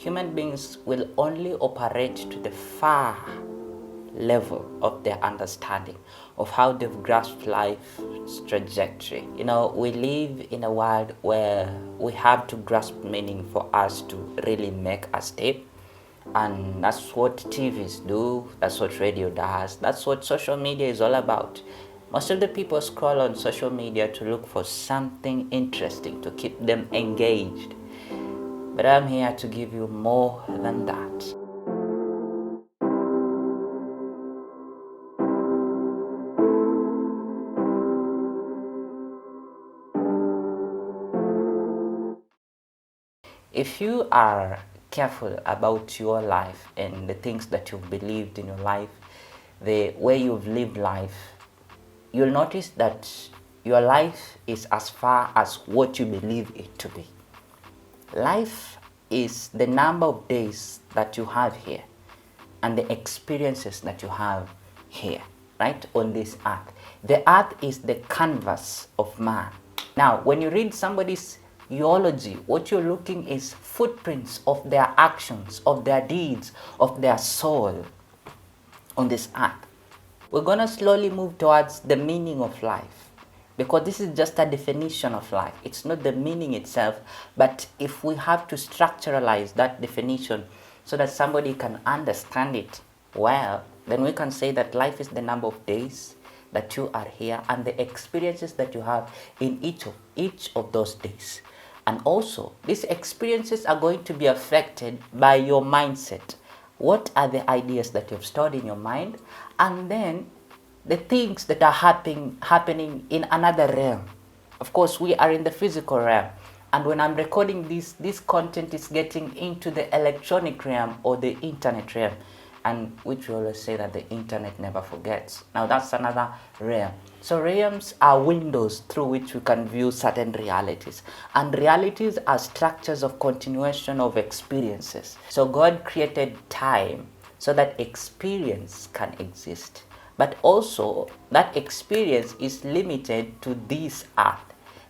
human beings will only operate to the far level of their understanding of how they've grasped life's trajectory. We live in a world where we have to grasp meaning for us to really make a step. And that's what TVs do, that's what radio does, that's what social media is all about. Most of the people scroll on social media to look for something interesting to keep them engaged. But I'm here to give you more than that. If you are careful about your life and the things that you've believed in your life, the way you've lived life, you'll notice that your life is as far as what you believe it to be. Life is the number of days that you have here and the experiences that you have here, right, on this earth. The earth is the canvas of man. Now, when you read somebody's eulogy, what you're looking is footprints of their actions, of their deeds, of their soul on this earth. We're going to slowly move towards the meaning of life, because this is just a definition of life. It's not the meaning itself, but if we have to structuralize that definition so that somebody can understand it well, then we can say that life is the number of days that you are here and the experiences that you have in each of those days. And also, these experiences are going to be affected by your mindset. What are the ideas that you've stored in your mind? And then the things that are happening in another realm. Of course, we are in the physical realm. And when I'm recording this content is getting into the electronic realm or the internet realm. And which we always say that the internet never forgets. Now that's another realm. So realms are windows through which we can view certain realities. And realities are structures of continuation of experiences. So God created time so that experience can exist. But also that experience is limited to this earth.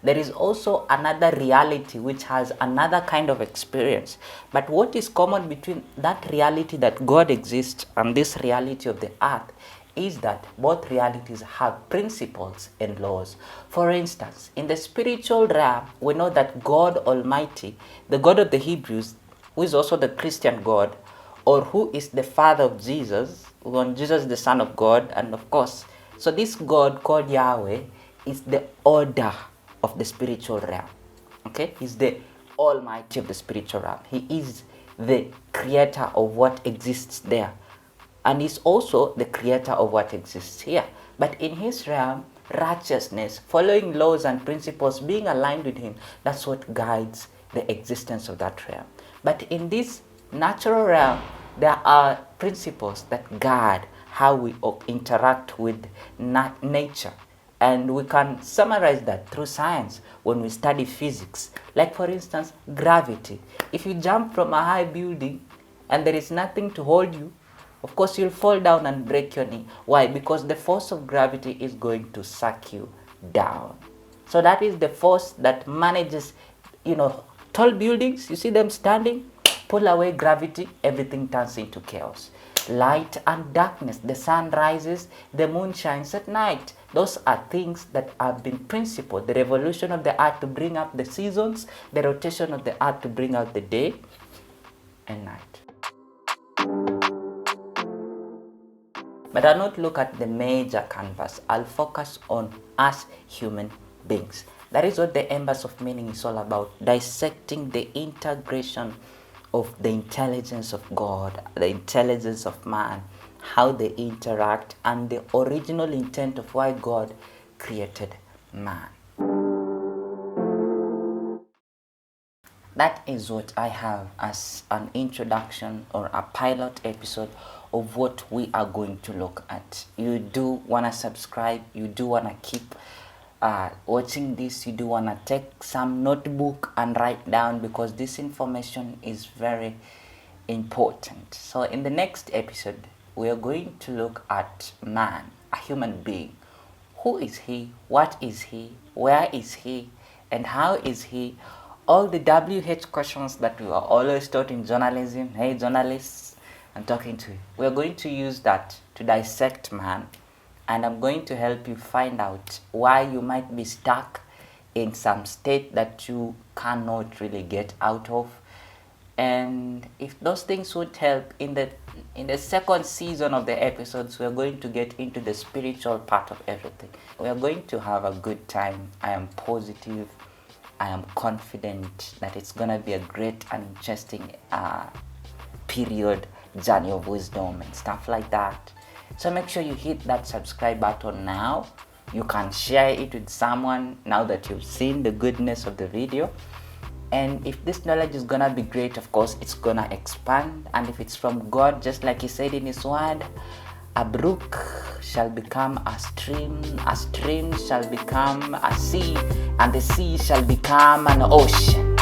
There is also another reality which has another kind of experience. But what is common between that reality that God exists and this reality of the earth is that both realities have principles and laws. For instance, in the spiritual realm, we know that God Almighty, the God of the Hebrews, who is also the Christian God, or who is the father of Jesus, when Jesus is the Son of God, and of course, so this God called Yahweh is the order of the spiritual realm. Okay, he's the Almighty of the spiritual realm. He is the creator of what exists there, and he's also the creator of what exists here. But in his realm, righteousness, following laws and principles, being aligned with him, that's what guides the existence of that realm. But in this natural realm, there are principles that guide how we interact with nature. And we can summarize that through science when we study physics. Like for instance, gravity. If you jump from a high building and there is nothing to hold you, of course you'll fall down and break your knee. Why? Because the force of gravity is going to suck you down. So that is the force that manages, tall buildings, you see them standing, pull away gravity, everything turns into chaos. Light and darkness, the sun rises, the moon shines at night. Those are things that have been principled. The revolution of the earth to bring up the seasons, the rotation of the earth to bring out the day and night. But I'll not look at the major canvas. I'll focus on us human beings. That is what the Embers of Meaning is all about, dissecting the integration of the intelligence of God, the intelligence of man, how they interact, and the original intent of why God created man. That is what I have as an introduction or a pilot episode of what we are going to look at. You do want to subscribe, you do want to keep watching this, you do want to take some notebook and write down, because this information is very important. So in the next episode, we are going to look at man, a human being. Who is he? What is he? Where is he? And how is he all the WH questions that we are always taught in journalism. Hey, journalists, I'm talking to you. We're going to use that to dissect man, and I'm going to help you find out why you might be stuck in some state that you cannot really get out of. And if those things would help, in the second season of the episodes, we're going to get into the spiritual part of everything. We are going to have a good time. I am positive. I am confident that it's gonna be a great and interesting period, journey of wisdom and stuff like that. So make sure you hit that subscribe button now. You can share it with someone now that you've seen the goodness of the video. And if this knowledge is gonna be great, of course it's gonna expand. And if it's from God, just like he said in his word, a brook shall become a stream shall become a sea, and the sea shall become an ocean.